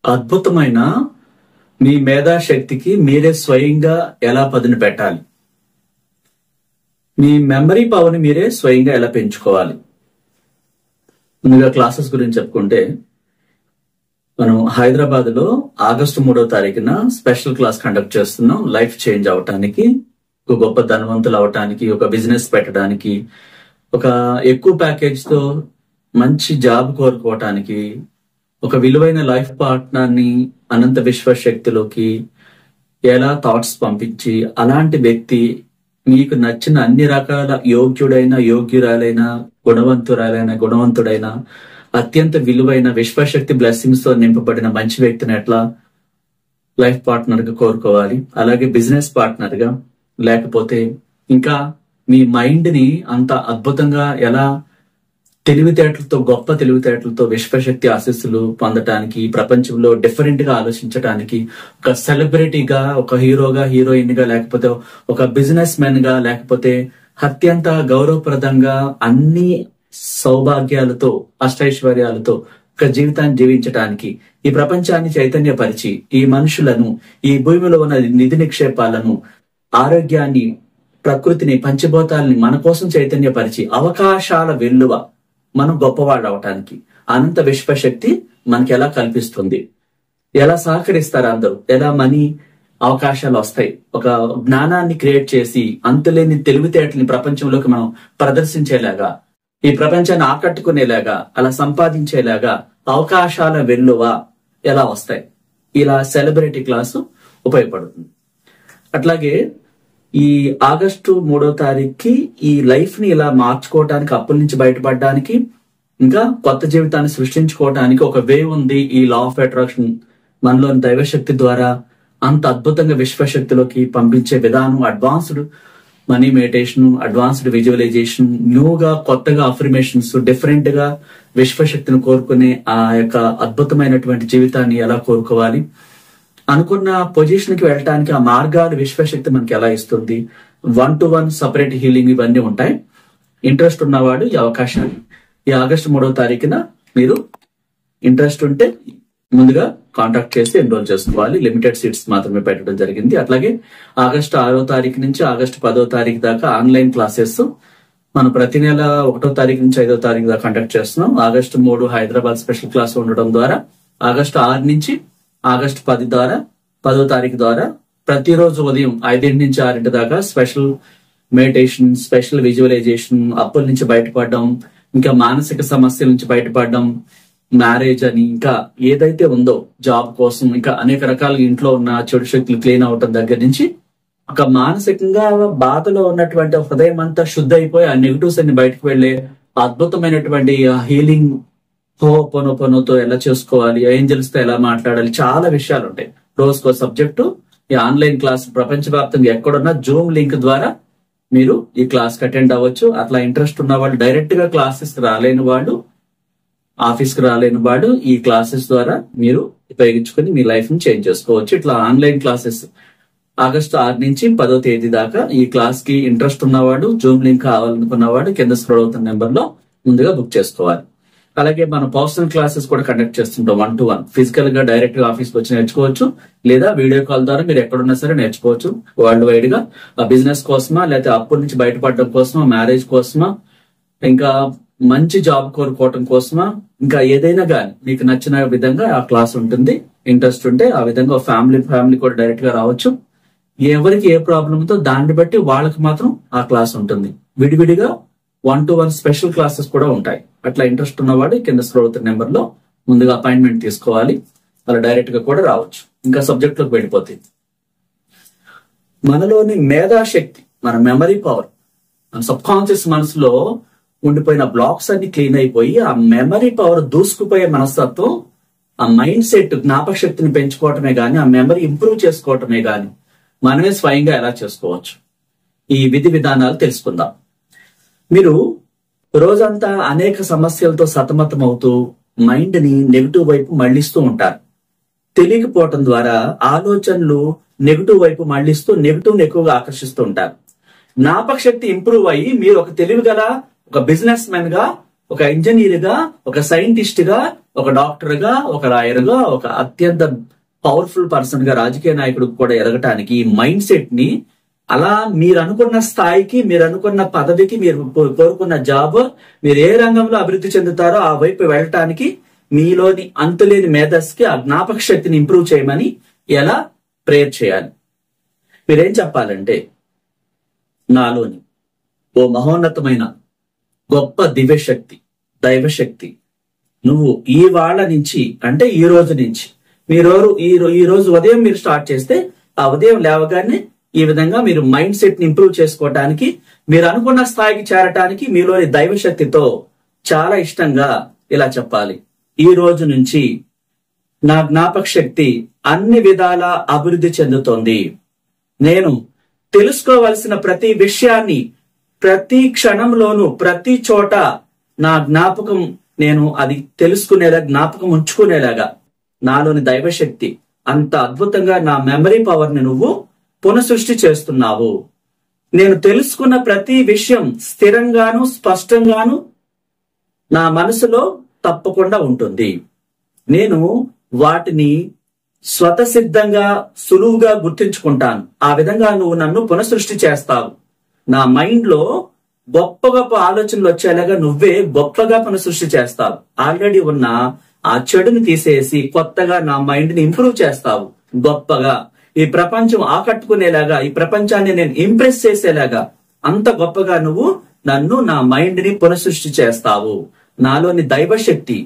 అద్భుతమైన మీ మేధాశక్తికి మీరే స్వయంగా ఎలా పదును పెట్టాలి, మీ మెమరీ పవర్ని మీరే స్వయంగా ఎలా పెంచుకోవాలి. ముందుగా క్లాసెస్ గురించి చెప్పుకుంటే, మనం హైదరాబాద్ లో ఆగస్టు 3వ తారీఖున స్పెషల్ క్లాస్ కండక్ట్ చేస్తున్నాం. లైఫ్ చేంజ్ అవటానికి, ఒక గొప్ప ధనవంతులు అవటానికి, ఒక బిజినెస్ పెట్టడానికి, ఒక ఎక్కువ ప్యాకేజ్ తో మంచి జాబ్ కోరుకోవటానికి, ఒక విలువైన లైఫ్ పార్ట్నర్ ని అనంత విశ్వశక్తిలోకి ఎలా థాట్స్ పంపించి, అలాంటి వ్యక్తి మీకు నచ్చిన అన్ని రకాల యోగ్యురాలైన గుణవంతుడైన అత్యంత విలువైన విశ్వశక్తి బ్లెస్సింగ్స్ తో నింపబడిన మంచి వ్యక్తిని ఎట్లా లైఫ్ పార్ట్నర్ గా కోరుకోవాలి, అలాగే బిజినెస్ పార్ట్నర్ గా, లేకపోతే ఇంకా మీ మైండ్ ని అంత అద్భుతంగా ఎలా గొప్ప తెలివితేటలతో విశ్వశక్తి ఆశీస్సులు పొందటానికి, ప్రపంచంలో డిఫరెంట్ గా ఆలోచించడానికి, ఒక సెలబ్రిటీగా, ఒక హీరోగా, హీరోయిన్ గా, లేకపోతే ఒక బిజినెస్ మెన్ గా, లేకపోతే అత్యంత గౌరవప్రదంగా అన్ని సౌభాగ్యాలతో అష్టైశ్వర్యాలతో ఒక జీవితాన్ని జీవించటానికి, ఈ ప్రపంచాన్ని చైతన్యపరిచి, ఈ మనుషులను, ఈ భూమిలో ఉన్న నిధి నిక్షేపాలను, ఆరోగ్యాన్ని, ప్రకృతిని, పంచభూతాలని మన కోసం చైతన్యపరిచి అవకాశాల వెల్లువ మనం గొప్పవాళ్ళు అవటానికి అనంత విశ్వశక్తి మనకి ఎలా కల్పిస్తుంది, ఎలా సహకరిస్తారు అందరూ, ఎలా మనీ అవకాశాలు వస్తాయి, ఒక జ్ఞానాన్ని క్రియేట్ చేసి అంతులేని తెలివితేటల్ని ప్రపంచంలోకి మనం ప్రదర్శించేలాగా, ఈ ప్రపంచాన్ని ఆకట్టుకునేలాగా, అలా సంపాదించేలాగా అవకాశాల వెల్లువ ఎలా వస్తాయి, ఇలా సెలబ్రిటీ క్లాసు ఉపయోగపడుతుంది. అట్లాగే ఈ ఆగస్టు 3వ తారీఖుకి ఈ లైఫ్ ని ఇలా మార్చుకోవటానికి, అప్పుల నుంచి బయటపడడానికి, ఇంకా కొత్త జీవితాన్ని సృష్టించుకోవటానికి ఒక వే ఉంది. ఈ లా ఆఫ్ అట్రాక్షన్ మనలోని దైవశక్తి ద్వారా అంత అద్భుతంగా విశ్వశక్తిలోకి పంపించే విధానం, advanced money meditation, advanced visualization, న్యూగా కొత్తగా అఫర్మేషన్స్, డిఫరెంట్ గా విశ్వశక్తిని కోరుకునే ఆ యొక్క అద్భుతమైనటువంటి జీవితాన్ని ఎలా కోరుకోవాలి, అనుకున్న పొజిషన్ కి వెళ్ళటానికి ఆ మార్గాలు విశ్వశక్తి మనకి ఎలా ఇస్తుంది, 1-to-1 సపరేట్ హీలింగ్ ఇవన్నీ ఉంటాయి. ఇంట్రెస్ట్ ఉన్నవాడు ఈ అవకాశాన్ని ఈ ఆగస్టు 3వ తారీఖున మీరు ఇంట్రెస్ట్ ఉంటే ముందుగా కాంటాక్ట్ చేసి ఎన్రోల్ చేసుకోవాలి. లిమిటెడ్ సీట్స్ మాత్రమే పెట్టడం జరిగింది. అట్లాగే ఆగస్టు 6వ తారీఖు నుంచి ఆగస్టు 10వ తారీఖు దాకా ఆన్లైన్ క్లాసెస్ మనం ప్రతి నెల 1వ తారీఖు నుంచి 5వ తారీఖు దాకా కండక్ట్ చేస్తున్నాం. ఆగస్టు 3 హైదరాబాద్ స్పెషల్ క్లాస్ ఉండడం ద్వారా, ఆగస్టు 6 నుంచి ఆగస్టు 10వ తారీఖు ద్వారా ప్రతిరోజు ఉదయం 5 నుంచి 6 దాకా స్పెషల్ మెడిటేషన్, స్పెషల్ విజువలైజేషన్, అప్పుల నుంచి బయటపడడం, ఇంకా మానసిక సమస్యల నుంచి బయటపడడం, మ్యారేజ్ అని, ఇంకా ఏదైతే ఉందో జాబ్ కోసం, ఇంకా అనేక రకాల ఇంట్లో ఉన్న చెడు శక్తులు క్లీన్ అవటం దగ్గర నుంచి, ఒక మానసికంగా బాధలో ఉన్నటువంటి హృదయం అంతా శుద్ధ అయిపోయి ఆ నెగిటివ్స్ అన్ని బయటకు వెళ్లే అద్భుతమైనటువంటి హీలింగ్ హోపోనోపోనోతో ఎలా చేసుకోవాలి, ఏంజల్స్ తో ఎలా మాట్లాడాలి, చాలా విషయాలు ఉంటాయి. రోజుకో సబ్జెక్టు ఈ ఆన్లైన్ క్లాస్ ప్రపంచవ్యాప్తంగా ఎక్కడున్నా జూమ్ లింక్ ద్వారా మీరు ఈ క్లాస్ కి అటెండ్ అవ్వచ్చు. అట్లా ఇంట్రెస్ట్ ఉన్న వాళ్ళు, డైరెక్ట్ గా క్లాసెస్ రాలేని వాళ్ళు, ఆఫీస్ కి రాలేని వాళ్ళు ఈ క్లాసెస్ ద్వారా మీరు ఉపయోగించుకుని మీ లైఫ్ ని చేంజ్ చేసుకోవచ్చు. ఇట్లా ఆన్లైన్ క్లాసెస్ ఆగస్టు 6 నుంచి 10వ తేదీ దాకా ఈ క్లాస్ కి ఇంట్రెస్ట్ ఉన్నవాడు, జూమ్ లింక్ కావాలనుకున్నవాడు కింద స్క్రోల్ అవుతున్న నెంబర్ లో ముందుగా బుక్ చేసుకోవాలి. అలాగే మనం పర్సనల్ క్లాసెస్ కూడా కండక్ట్ చేస్తుంటాం. 1-to-1 ఫిజికల్ గా డైరెక్ట్ గా ఆఫీస్కి వచ్చి నేర్చుకోవచ్చు, లేదా వీడియో కాల్ ద్వారా మీరు ఎక్కడున్నా సరే నేర్చుకోవచ్చు. వరల్డ్ వైడ్ గా బిజినెస్ కోసమా, లేకపోతే అప్పుల నుంచి బయటపడడం కోసమా, మ్యారేజ్ కోసమా, ఇంకా మంచి జాబ్ కోరుకోవటం కోసమా, ఇంకా ఏదైనా కానీ మీకు నచ్చిన విధంగా ఆ క్లాస్ ఉంటుంది. ఇంట్రెస్ట్ ఉంటే ఆ విధంగా ఫ్యామిలీ కూడా డైరెక్ట్ గా రావచ్చు. ఎవరికి ఏ ప్రాబ్లంతో దాన్ని బట్టి వాళ్ళకి మాత్రం ఆ క్లాస్ ఉంటుంది. విడివిడిగా 1-to-1 స్పెషల్ క్లాసెస్ కూడా ఉంటాయి. అట్లా ఇంట్రెస్ట్ ఉన్నవాడు కింద స్క్రోల్ అవుతున్న నెంబర్ లో ముందుగా అపాయింట్మెంట్ తీసుకోవాలి. అలా డైరెక్ట్ గా కూడా రావచ్చు. ఇంకా సబ్జెక్ట్ లోకి వెళ్ళిపోతుంది. మనలోని మేధాశక్తి, మన మెమరీ పవర్, మన సబ్ కాన్షియస్ మనసులో ఉండిపోయిన బ్లాక్స్ అన్ని క్లీన్ అయిపోయి ఆ మెమరీ పవర్ దూసుకుపోయే మనస్తత్వం, ఆ మైండ్ సెట్ జ్ఞాపక శక్తిని పెంచుకోవటమే గాని, ఆ మెమరీ ఇంప్రూవ్ చేసుకోవటమే గాని మనమే స్వయంగా ఎలా చేసుకోవచ్చు, ఈ విధి విధానాలు తెలుసుకుందాం. మీరు రోజంతా అనేక సమస్యలతో సతమతం అవుతూ మైండ్ ని నెగిటివ్ వైపు మళ్లిస్తూ ఉంటారు. తెలియకపోవటం ద్వారా ఆలోచనలు నెగిటివ్ వైపు మళ్లిస్తూ నెగిటివ్ ని ఎక్కువగా ఆకర్షిస్తూ ఉంటారు. జ్ఞాపక శక్తి ఇంప్రూవ్ అయ్యి మీరు ఒక తెలివిగల ఒక బిజినెస్ మెన్ గా, ఒక ఇంజనీర్ గా, ఒక సైంటిస్ట్ గా, ఒక డాక్టర్ గా, ఒక లాయర్ గా, ఒక అత్యంత పవర్ఫుల్ పర్సన్ గా, రాజకీయ నాయకుడు కూడా ఎదగటానికి ఈ మైండ్ సెట్ ని అలా మీరు అనుకున్న స్థాయికి, మీరు అనుకున్న పదవికి, మీరు కోరుకున్న జాబ్, మీరు ఏ రంగంలో అభివృద్ధి చెందుతారో ఆ వైపు వెళ్ళటానికి మీలోని అంతులేని మేధస్సుకి ఆ జ్ఞాపక శక్తిని ఇంప్రూవ్ చేయమని ఎలా ప్రేయర్ చేయాలి. మీరేం చెప్పాలంటే, నాలోని ఓ మహోన్నతమైన గొప్ప దివ్యశక్తి, దైవశక్తి, నువ్వు ఈ వాళ్ళ నుంచి అంటే ఈ రోజు నుంచి ఈ రోజు ఉదయం మీరు స్టార్ట్ చేస్తే ఆ ఉదయం లేవగానే ఈ విధంగా మీరు మైండ్ సెట్ ని ఇంప్రూవ్ చేసుకోవటానికి, మీరు అనుకున్న స్థాయికి చేరటానికి మీలోని దైవశక్తితో చాలా ఇష్టంగా ఇలా చెప్పాలి. ఈ రోజు నుంచి నా జ్ఞాపక శక్తి అన్ని విధాలా అభివృద్ధి చెందుతోంది. నేను తెలుసుకోవలసిన ప్రతి విషయాన్ని ప్రతి క్షణంలోనూ ప్రతి చోట నా జ్ఞాపకం, నేను అది తెలుసుకునేలా, జ్ఞాపకం ఉంచుకునేలాగా నాలోని దైవశక్తి అంత అద్భుతంగా నా మెమరీ పవర్ ని నువ్వు పునఃసృష్టి చేస్తున్నావు. నేను తెలుసుకున్న ప్రతి విషయం స్థిరంగాను స్పష్టంగాను నా మనసులో తప్పకుండా ఉంటుంది. నేను వాటిని స్వతసిద్ధంగా సులువుగా గుర్తించుకుంటాను. ఆ విధంగా నువ్వు నన్ను పునఃసృష్టి చేస్తావు. నా మైండ్ లో గొప్ప గొప్ప ఆలోచనలు వచ్చేలాగా నువ్వే గొప్పగా పునఃసృష్టి చేస్తావు. ఆల్రెడీ ఉన్న ఆ చెడుని తీసేసి కొత్తగా నా మైండ్ ని ఇంప్రూవ్ చేస్తావు. గొప్పగా ఈ ప్రపంచం ఆకట్టుకునేలాగా, ఈ ప్రపంచాన్ని నేను ఇంప్రెస్ చేసేలాగా అంత గొప్పగా నువ్వు నన్ను, నా మైండ్ ని పునఃసృష్టి చేస్తావు. నాలోని దైవశక్తి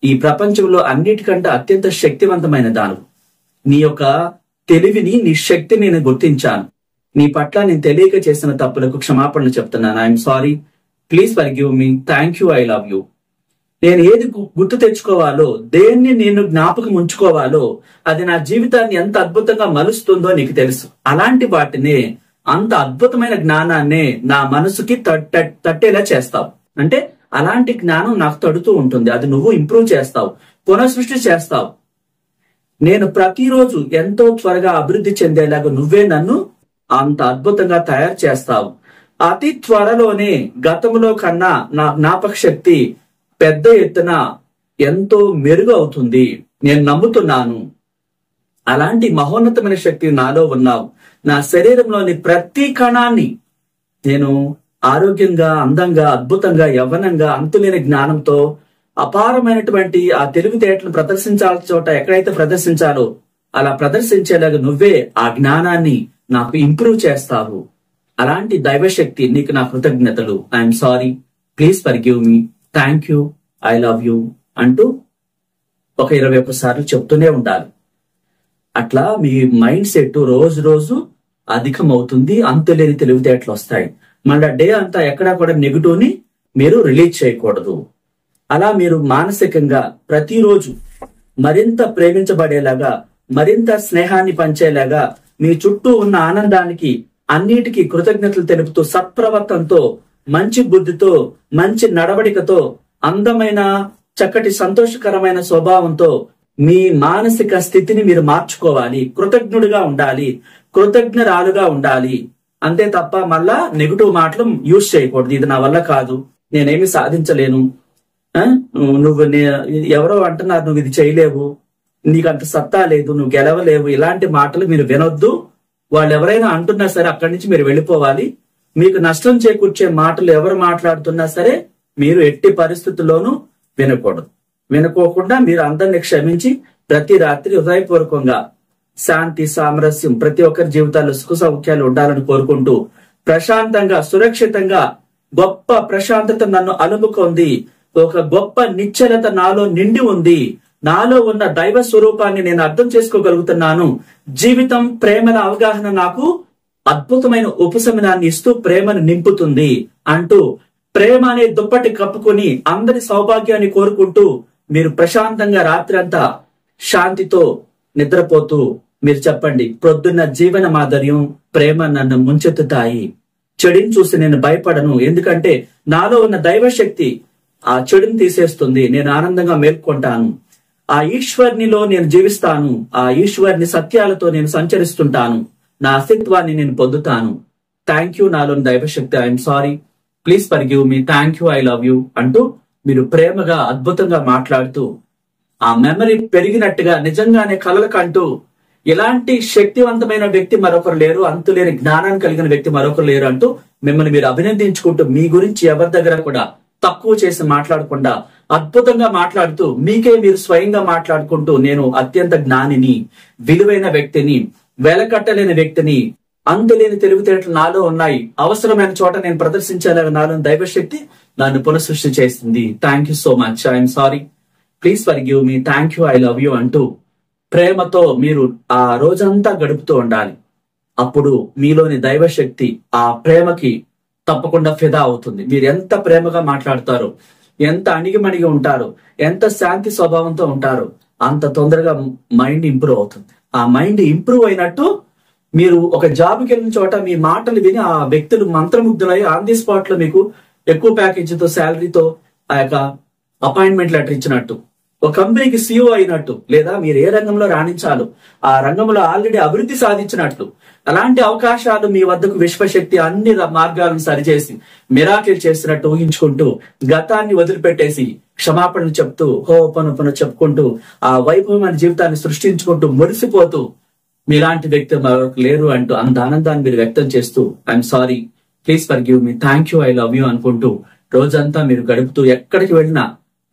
ఈ ప్రపంచంలో అన్నిటికంటే అత్యంత శక్తివంతమైన దాను. నీ యొక్క తెలివిని, నీ శక్తిని నేను గుర్తించాను. నీ పట్ల నేను తెలియక చేసిన తప్పులకు క్షమాపణలు చెప్తున్నాను. I'm sorry, please forgive me, thank you, I love you. నేను ఏది గుర్తు తెచ్చుకోవాలో, దేన్ని నేను జ్ఞాపకం ఉంచుకోవాలో, అది నా జీవితాన్ని ఎంత అద్భుతంగా మలుస్తుందో నీకు తెలుసు. అలాంటి వాటిని, అంత అద్భుతమైన జ్ఞానాన్ని నా మనసుకి తట్టేలా చేస్తావు. అంటే అలాంటి జ్ఞానం నాకు తడుతూ ఉంటుంది. అది నువ్వు ఇంప్రూవ్ చేస్తావు, పునఃసృష్టి చేస్తావు. నేను ప్రతిరోజు ఎంతో త్వరగా అభివృద్ధి చెందేలాగా నువ్వే నన్ను అంత అద్భుతంగా తయారు చేస్తావు. అతి త్వరలోనే గతంలో కన్నా నా జ్ఞాపక శక్తి పెద్ద ఎత్తున ఎంతో మెరుగు అవుతుంది. నేను నమ్ముతున్నాను. అలాంటి మహోన్నతమైన శక్తి నాలో ఉన్నావు. నా శరీరంలోని ప్రతి కణాన్ని నేను ఆరోగ్యంగా, అందంగా, అద్భుతంగా, యవ్వనంగా, అంతులేని జ్ఞానంతో, అపారమైనటువంటి ఆ తెలివితేటలను ప్రదర్శించాల్సిన చోట ఎక్కడైతే ప్రదర్శించాలో అలా ప్రదర్శించేలాగా నువ్వే ఆ జ్ఞానాన్ని నాకు ఇంప్రూవ్ చేస్తావు. అలాంటి దైవశక్తి నీకు నా కృతజ్ఞతలు. I'm sorry, please forgive me, thank you, I love you అంటూ ఒక 21 సార్లు చెప్తూనే ఉండాలి. అట్లా మీ మైండ్ సెట్ రోజు రోజు అధికమవుతుంది. అంతులేని తెలివితేటలు వస్తాయి. మళ్ళా డే అంతా ఎక్కడా కూడా నెగిటివ్ ని మీరు రిలీజ్ చేయకూడదు. అలా మీరు మానసికంగా ప్రతిరోజు మరింత ప్రేమించబడేలాగా, మరింత స్నేహాన్ని పంచేలాగా, మీ చుట్టూ ఉన్న ఆనందానికి అన్నిటికీ కృతజ్ఞతలు తెలుపుతూ, సత్ప్రవర్తనతో, మంచి బుద్ధితో, మంచి నడవడికతో, అందమైన చక్కటి సంతోషకరమైన స్వభావంతో మీ మానసిక స్థితిని మీరు మార్చుకోవాలి. కృతజ్ఞుడిగా ఉండాలి, కృతజ్ఞరాలుగా ఉండాలి. అంతే తప్ప మళ్ళా నెగిటివ్ మాటలు యూజ్ చేయకూడదు. ఇది నా వల్ల కాదు, నేనేమి సాధించలేను, నువ్వు ఎవరో అంటున్నారు నువ్వు ఇది చేయలేవు, నీకు అంత సత్తా లేదు, నువ్వు గెలవలేవు, ఇలాంటి మాటలు మీరు వినొద్దు. వాళ్ళు ఎవరైనా అంటున్నా సరే అక్కడి నుంచి మీరు వెళ్ళిపోవాలి. మీకు నష్టం చేకూర్చే మాటలు ఎవరు మాట్లాడుతున్నా సరే మీరు ఎట్టి పరిస్థితుల్లోనూ వినకూడదు. వినుకోకుండా మీరు అందరిని క్షమించి ప్రతి రాత్రి హృదయపూర్వకంగా శాంతి, సామరస్యం, ప్రతి ఒక్కరి జీవితాల్లో సుఖ సౌఖ్యాలు ఉండాలని కోరుకుంటూ ప్రశాంతంగా, సురక్షితంగా, గొప్ప ప్రశాంతత నన్ను అలుముకుంది. ఒక గొప్ప నిశ్చలత నాలో నిండి ఉంది. నాలో ఉన్న దైవ స్వరూపాన్ని నేను అర్థం చేసుకోగలుగుతున్నాను. జీవితం, ప్రేమల అవగాహన నాకు అద్భుతమైన ఉపశమనాన్ని ఇస్తూ ప్రేమను నింపుతుంది అంటూ ప్రేమ అనే దుప్పటి కప్పుకొని అందరి సౌభాగ్యాన్ని కోరుకుంటూ మీరు ప్రశాంతంగా రాత్రి అంతా శాంతితో నిద్రపోతూ మీరు చెప్పండి, ప్రొద్దున్న జీవన మాధుర్యం, ప్రేమ నన్ను ముంచెత్తుతాయి. చెడుని చూసి నేను భయపడను, ఎందుకంటే నాలో ఉన్న దైవశక్తి ఆ చెడుని తీసేస్తుంది. నేను ఆనందంగా మేల్కొంటాను. ఆ ఈశ్వర్నిలో నేను జీవిస్తాను. ఆ ఈశ్వర్ని సత్యాలతో నేను సంచరిస్తుంటాను. నా అస్తిత్వాన్ని నేను పొందుతాను. థ్యాంక్ యూ నాలోని దైవశక్తి, I'm sorry, please forgive me, thank you, I love you అంటూ మీరు ప్రేమగా, అద్భుతంగా మాట్లాడుతూ ఆ మెమరీ పెరిగినట్టుగా నిజంగానే కలలు కంటూ ఇలాంటి శక్తివంతమైన వ్యక్తి మరొకరు లేరు, అంతులేని జ్ఞానాన్ని కలిగిన వ్యక్తి మరొకరు లేరు అంటూ మిమ్మల్ని మీరు అభినందించుకుంటూ మీ గురించి ఎవరి దగ్గర కూడా తక్కువ చేసి మాట్లాడకుండా అద్భుతంగా మాట్లాడుతూ మీకే మీరు స్వయంగా మాట్లాడుకుంటూ నేను అత్యంత జ్ఞానిని, విలువైన వ్యక్తిని, వెలకట్టలేని వ్యక్తిని, అంతులేని తెలివితేటలు నాలో ఉన్నాయి, అవసరమైన చోట నేను ప్రదర్శించాలని నాలో దైవశక్తి నన్ను పునఃసృష్టి చేస్తుంది. Thank you so much, I'm sorry, please forgive me, thank you, I love you అంటూ ప్రేమతో మీరు ఆ రోజంతా గడుపుతూ ఉండాలి. అప్పుడు మీలోని దైవశక్తి ఆ ప్రేమకి తప్పకుండా ఫిదా అవుతుంది. మీరు ఎంత ప్రేమగా మాట్లాడతారో, ఎంత అణిగిమణిగి ఉంటారో, ఎంత శాంతి స్వభావంతో ఉంటారో అంత తొందరగా మైండ్ ఇంప్రూవ్ అవుతుంది. ఆ మైండ్ ఇంప్రూవ్ అయినట్టు మీరు ఒక జాబ్కి వెళ్ళిన చోట మీ మాటలు విని ఆ వ్యక్తులు మంత్రముగ్ధులై ఆన్ ది స్పాట్ లో మీకు ఎక్కువ ప్యాకేజీతో, శాలరీతో ఆ యొక్క అపాయింట్మెంట్ లెటర్ ఇచ్చినట్టు, ఒక కంపెనీకి CEO అయినట్టు, లేదా మీరు ఏ రంగంలో రాణించాలో ఆ రంగంలో ఆల్రెడీ అభివృద్ధి సాధించినట్లు, అలాంటి అవకాశాలు మీ వద్దకు విశ్వశక్తి అన్ని మార్గాలను సరిచేసి మిరాకిల్ చేసినట్టు ఊహించుకుంటూ గతాన్ని వదిలిపెట్టేసి క్షమాపణలు చెప్తూ హోపనొపన చెప్పుకుంటూ ఆ వైభవమైన జీవితాన్ని సృష్టించుకుంటూ మురిసిపోతూ మీలాంటి వ్యక్తి మరొకరు లేరు అంటూ అంత ఆనందాన్ని మీరు వ్యక్తం చేస్తూ I'm sorry, please forgive me, thank you, I love you అనుకుంటూ రోజంతా మీరు గడుపుతూ ఎక్కడికి వెళ్ళినా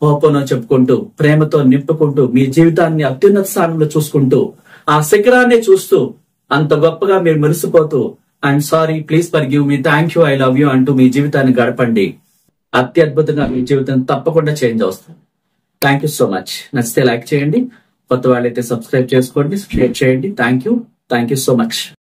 హోపనో చెప్పుకుంటూ ప్రేమతో నింపుకుంటూ మీ జీవితాన్ని అత్యున్నత స్థానంలో చూసుకుంటూ ఆ శిఖరాన్ని చూస్తూ అంత గొప్పగా మీరు మురిసిపోతూ I'm sorry, please forgive me, thank you, I love you అంటూ మీ జీవితాన్ని గడపండి. అత్యద్భుతంగా మీ జీవితం తప్పకుండా చేంజ్ అవుతుంది. Thank you so much. నచ్చితే లైక్ చేయండి, కొత్త వాళ్ళైతే సబ్స్క్రైబ్ చేసుకోండి, షేర్ చేయండి. Thank you so much.